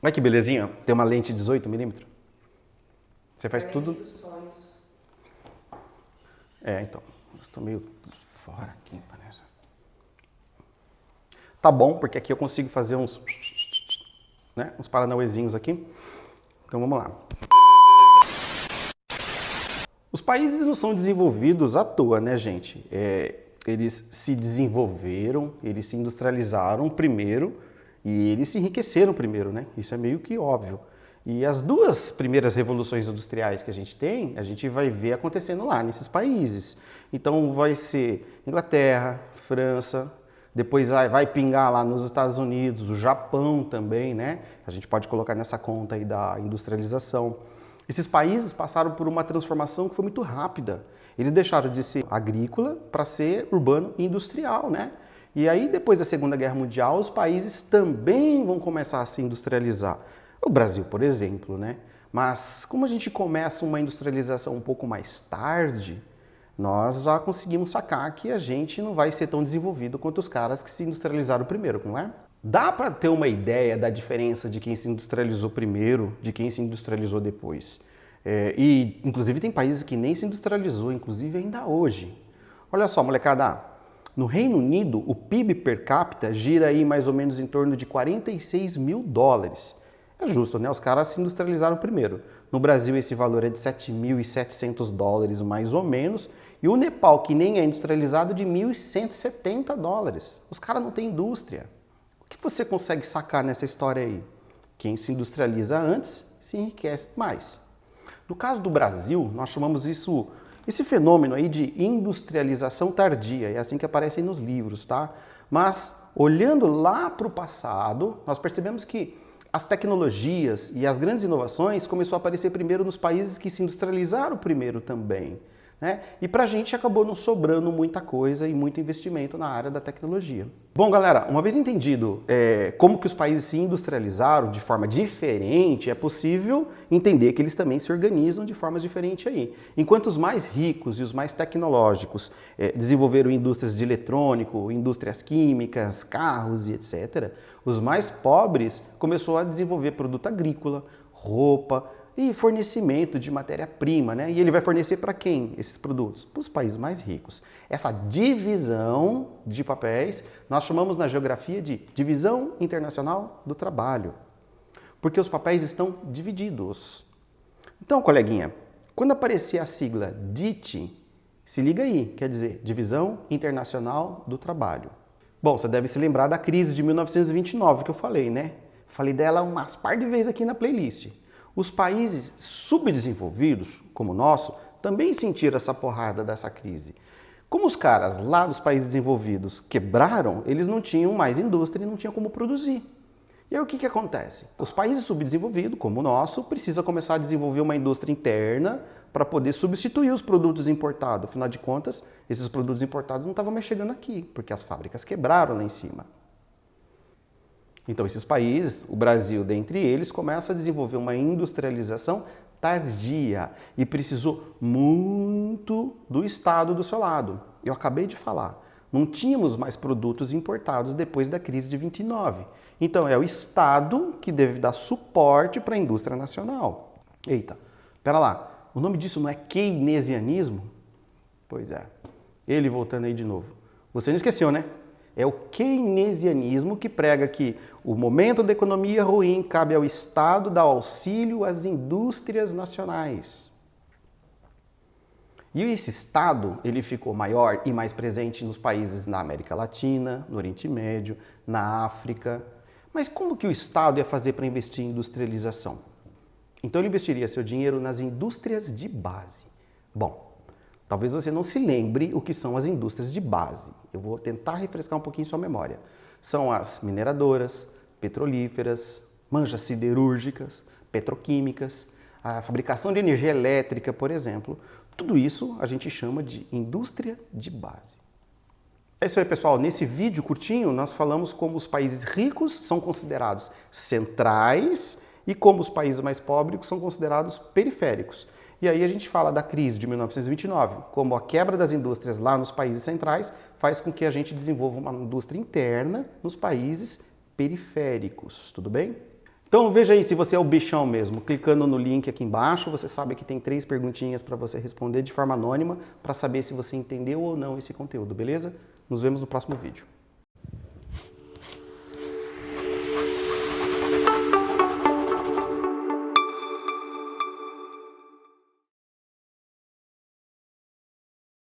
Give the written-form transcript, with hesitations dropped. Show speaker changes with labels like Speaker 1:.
Speaker 1: Olha que belezinha, tem uma lente 18mm. Você faz
Speaker 2: Lente
Speaker 1: tudo...
Speaker 2: dos sonhos.
Speaker 1: Então, estou meio fora aqui, parece. Tá bom, porque aqui eu consigo fazer uns... né, uns paranauezinhos aqui. Então vamos lá. Os países não são desenvolvidos à toa, né, gente? Eles se desenvolveram, eles se industrializaram primeiro e eles se enriqueceram primeiro, né? Isso é meio que óbvio. E as duas primeiras revoluções industriais que a gente vai ver acontecendo lá nesses países. Então vai ser Inglaterra, França, depois vai pingar lá nos Estados Unidos, o Japão também, né? A gente pode colocar nessa conta aí da industrialização. Esses países passaram por uma transformação que foi muito rápida. Eles deixaram de ser agrícola para ser urbano e industrial, né? E aí, depois da Segunda Guerra Mundial, os países também vão começar a se industrializar. O Brasil, por exemplo, né? Mas como a gente começa uma industrialização um pouco mais tarde, nós já conseguimos sacar que a gente não vai ser tão desenvolvido quanto os caras que se industrializaram primeiro, não é? Dá para ter uma ideia da diferença de quem se industrializou primeiro, de quem se industrializou depois. E, inclusive, tem países que nem se industrializou, inclusive ainda hoje. Olha só, molecada, no Reino Unido, o PIB per capita gira aí mais ou menos em torno de 46 mil dólares. É justo, né? Os caras se industrializaram primeiro. No Brasil, esse valor é de 7.700 dólares, mais ou menos. E o Nepal, que nem é industrializado, de 1.170 dólares. Os caras não têm indústria. O que você consegue sacar nessa história aí? Quem se industrializa antes se enriquece mais. No caso do Brasil, nós chamamos esse fenômeno aí de industrialização tardia. É assim que aparece nos livros, tá? Mas, olhando lá para o passado, nós percebemos que as tecnologias e as grandes inovações começaram a aparecer primeiro nos países que se industrializaram primeiro também, né? E para a gente acabou não sobrando muita coisa e muito investimento na área da tecnologia. Bom, galera, uma vez entendido como que os países se industrializaram de forma diferente, é possível entender que eles também se organizam de formas diferentes aí. Enquanto os mais ricos e os mais tecnológicos desenvolveram indústrias de eletrônico, indústrias químicas, carros e etc., os mais pobres começaram a desenvolver produto agrícola, roupa, e fornecimento de matéria-prima, né? E ele vai fornecer para quem esses produtos? Para os países mais ricos. Essa divisão de papéis nós chamamos na geografia de divisão internacional do trabalho, porque os papéis estão divididos. Então, coleguinha, quando aparecer a sigla DIT, se liga aí, quer dizer, Divisão Internacional do Trabalho. Bom, você deve se lembrar da crise de 1929 que eu falei, né? Falei dela umas par de vezes aqui na playlist. Os países subdesenvolvidos, como o nosso, também sentiram essa porrada dessa crise. Como os caras lá dos países desenvolvidos quebraram, eles não tinham mais indústria e não tinham como produzir. E aí o que acontece? Os países subdesenvolvidos, como o nosso, precisam começar a desenvolver uma indústria interna para poder substituir os produtos importados. Afinal de contas, esses produtos importados não estavam mais chegando aqui, porque as fábricas quebraram lá em cima. Então, esses países, o Brasil dentre eles, começa a desenvolver uma industrialização tardia e precisou muito do Estado do seu lado. Eu acabei de falar, não tínhamos mais produtos importados depois da crise de 29. Então, é o Estado que deve dar suporte para a indústria nacional. Eita, pera lá, o nome disso não é keynesianismo? Pois é, ele voltando aí de novo. Você não esqueceu, né? É o keynesianismo que prega que o momento da economia ruim cabe ao Estado dar auxílio às indústrias nacionais. E esse Estado, ele ficou maior e mais presente nos países na América Latina, no Oriente Médio, na África. Mas como que o Estado ia fazer para investir em industrialização? Então ele investiria seu dinheiro nas indústrias de base. Bom, talvez você não se lembre o que são as indústrias de base. Eu vou tentar refrescar um pouquinho sua memória. São as mineradoras, petrolíferas, manjas siderúrgicas, petroquímicas, a fabricação de energia elétrica, por exemplo. Tudo isso a gente chama de indústria de base. É isso aí, pessoal. Nesse vídeo curtinho, nós falamos como os países ricos são considerados centrais e como os países mais pobres são considerados periféricos. E aí a gente fala da crise de 1929, como a quebra das indústrias lá nos países centrais faz com que a gente desenvolva uma indústria interna nos países periféricos, tudo bem? Então veja aí se você é o bichão mesmo. Clicando no link aqui embaixo, você sabe que tem 3 perguntinhas para você responder de forma anônima para saber se você entendeu ou não esse conteúdo, beleza? Nos vemos no próximo vídeo.